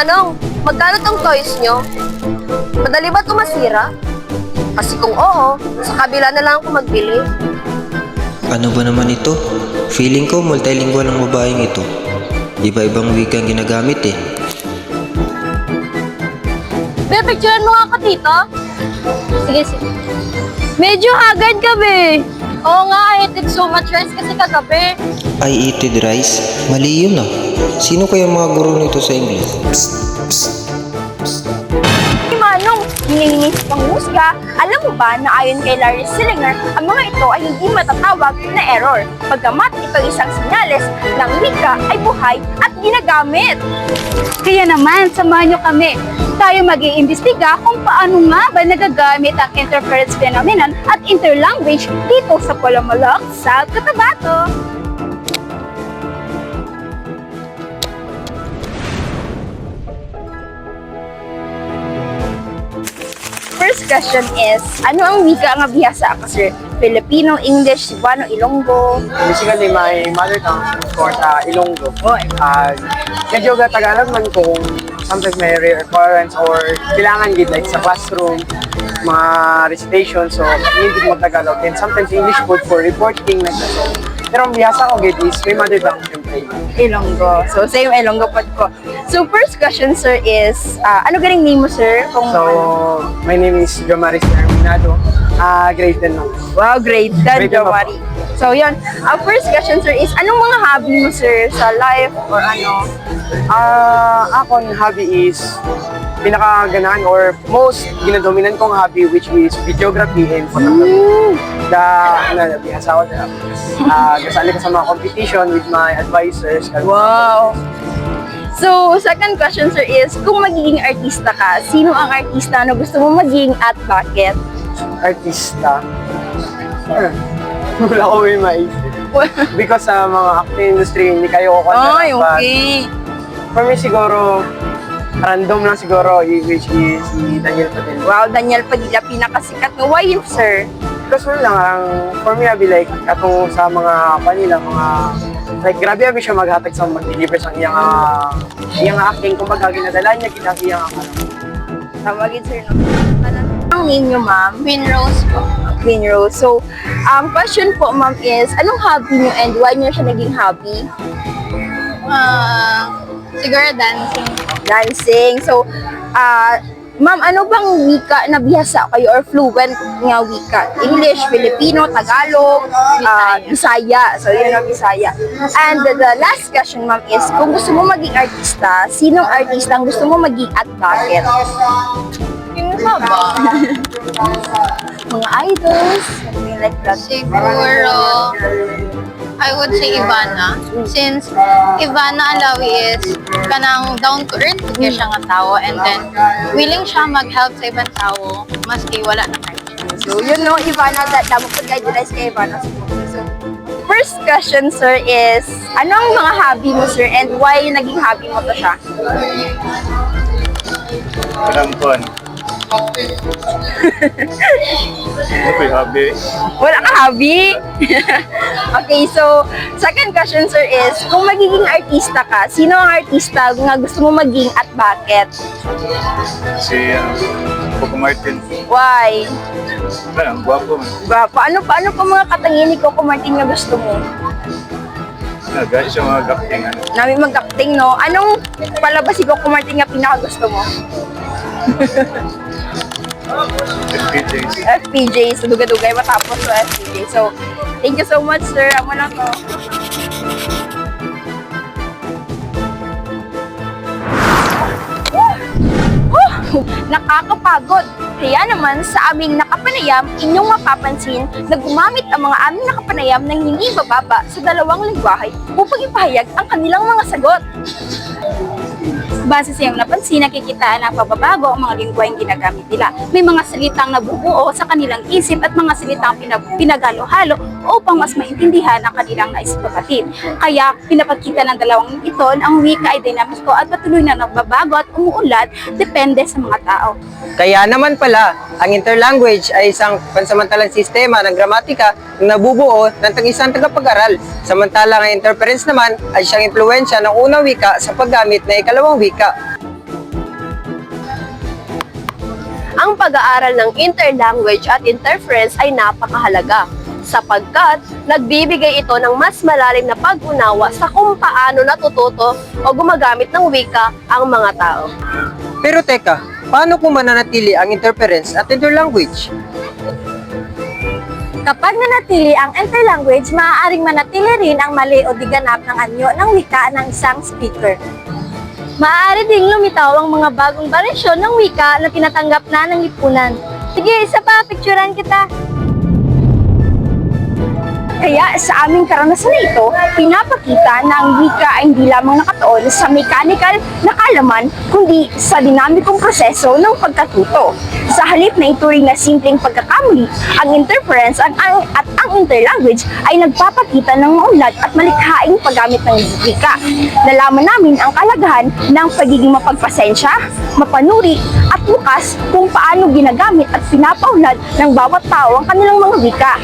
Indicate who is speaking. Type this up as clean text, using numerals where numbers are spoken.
Speaker 1: Manong, magkano tong toys nyo? Madali ba ito masira? Kasi kung oo, sa kabila na lang ako magbili.
Speaker 2: Ano ba naman ito? Feeling ko multilingual ang babaeng ito. Iba-ibang wika ang ginagamit eh.
Speaker 1: Picturean mo nga ako dito. Sige, sige. Medyo haggard ka, be. Oo nga, I ate so much rice kasi kagabi.
Speaker 2: I eated rice? Mali yun ah. Sino kaya mga guro nito sa English?
Speaker 1: Hey, Manong, hinihingi sa panghusga. Alam mo ba na ayon kay Larry Silinger, ang mga ito ay hindi matatawag na error. Pagkamat ito isang sinyales ng wika ay buhay at ginagamit.
Speaker 3: Kaya naman, samahan nyo kami. Tayo mag-iimbestiga kung paano nga ba nagagamit ang interference phenomenon at interlanguage dito sa Palamalak, South Cotabato.
Speaker 1: First question is, ano ang wika nga bihasa ako, sir? Filipino, English, Cebuano, Ilonggo?
Speaker 4: Basically, my mother tongue, of course, Ilonggo. Medyo Tagalog man kung sometimes may reoccurrence or kailangan gid like sa classroom, mga recitation, so hindi mo Tagalog. And sometimes English food for reporting, like that. So, pero ang bihasa ko gid is my mother tongue, syempre.
Speaker 1: Ilonggo. So, same Ilonggo pod ko. So, first question, sir, is, ano galing name mo, sir? Kung
Speaker 4: So, my name is Jomaris Terminado, grade 10 lang.
Speaker 1: wow, grade 10,
Speaker 4: Grade 10
Speaker 1: Jomari. So, yun. Ang first question, sir, is, anong mga hobby mo, sir, sa life or ano?
Speaker 4: Akong hobby is pinakaganahan or most ginadominan kong hobby which is videography and photography. Bihasa ko na. Kasali ko sa mga competition with my advisors.
Speaker 1: Wow! So, second question, sir, is, kung magiging artista ka, sino ang artista na gusto mo maging at bakit?
Speaker 4: Artista. Wala ko may maisip. Because sa mga acting industry, hindi kayo ko
Speaker 1: Ay, okay.
Speaker 4: For me siguro, random lang siguro, which is si Daniel Padilla.
Speaker 1: Wow, Daniel Padilla, pinakasikat na. Why you, sir?
Speaker 4: Because for me, I'll be like, atong sa mga kanila, like, grabe abi siya maghatag sa mag-deliver sa iyang acting. Kung baga, ginadala niya, iyang
Speaker 1: Tawagin, sir, no? Ang name niyo, ma'am?
Speaker 3: Queen Rose po.
Speaker 1: Queen Rose. So, question po, ma'am, is, anong hobby niyo and why niyo siya naging hobby?
Speaker 3: Siguro dancing.
Speaker 1: Dancing. So, ma'am, ano bang wika na bihasa kayo or fluent nga wika? English, Filipino, Tagalog, Bisaya. So, yun ang Bisaya. And the last question, ma'am, is kung gusto mo maging artista, sinong artista ang gusto mo maging at bakit?
Speaker 3: Yung ba ba?
Speaker 1: Mga idols, something like that.
Speaker 3: Siguro, I would say Ivana. Since Ivana Alawi is kanang down to earth kaya siya nga tao and then willing siya mag-help sa ibang tao maski wala na kayo siya.
Speaker 1: So, yun no, Ivana, that damo po guys kay Ivana. So, first question, sir, is ano ang mga hobby mo, sir, and why naging hobby mo to siya?
Speaker 5: Walang kon. Ano po yung hobby?
Speaker 1: Wala ka hobby? Okay, so, second question, sir, is kung magiging artista ka, sino ang artista nga gusto mo maging at bakit?
Speaker 5: Si Coco Martin.
Speaker 1: Why?
Speaker 5: Ang gwapo man.
Speaker 1: Paano pa mga katangin ni Coco Martin nga gusto mo?
Speaker 5: Gaya siya mga acting.
Speaker 1: Namin mag-acting, no? Anong palabas si Coco Martin nga pinakagusto mo?
Speaker 5: FPJs.
Speaker 1: FPJ, so dugay-dugay matapos sa FPJ. So, thank you so much, sir. Amo na to. Nakakapagod. Kaya naman sa aming nakapanayam, inyong mapapansin na gumamit ang mga aming nakapanayam ng hindi bababa sa dalawang lingwahe upang ipahayag ang kanilang mga sagot.
Speaker 3: Base sa iyong napansin, nakikita na pagbabago ang mga lingwaheng ginagamit nila. May mga salitang nabubuo sa kanilang isip at mga salitang pinagalo-halo upang mas maintindihan ang kanilang naisabatid. Kaya pinapakita ng dalawang ito na ang wika ay dinamiko at patuloy na nagbabago at umuunlad depende sa mga tao.
Speaker 6: Kaya naman pala, ang interlanguage ay isang pansamantalang sistema ng gramatika na nabubuo ng isang tagapag-aral. Samantalang ang interference naman ay siyang impluensya ng unang wika sa paggamit ng ikalawang wika.
Speaker 7: Ang pag-aaral ng interlanguage at interference ay napakahalaga sapagkat nagbibigay ito ng mas malalim na pag-unawa sa kung paano natututo o gumagamit ng wika ang mga tao.
Speaker 6: Pero teka, paano kung mananatili ang interference at interlanguage?
Speaker 8: Kapag nanatili ang interlanguage, maaaring manatili rin ang mali o di ganap ng anyo ng wika ng isang speaker. Maaari ding lumitaw ang mga bagong variasyon ng wika na tinatanggap na ng lipunan. Sige, isa pa, picturean kita.
Speaker 1: Kaya sa aming karanasan na ito, pinapakita na ang wika ay hindi lamang nakatuon sa mechanical na kaalaman, kundi sa dinamikong proseso ng pagkatuto. Sa halip na ituring na simpleng pagkakamali, ang interference at ang interlanguage ay nagpapakita ng maunlad at malikhaing paggamit ng wika. Nalaman namin ang kalagahan ng pagiging mapagpasensya, mapanuri, at bukas kung paano ginagamit at pinapaunlad ng bawat tao ang kanilang mga wika.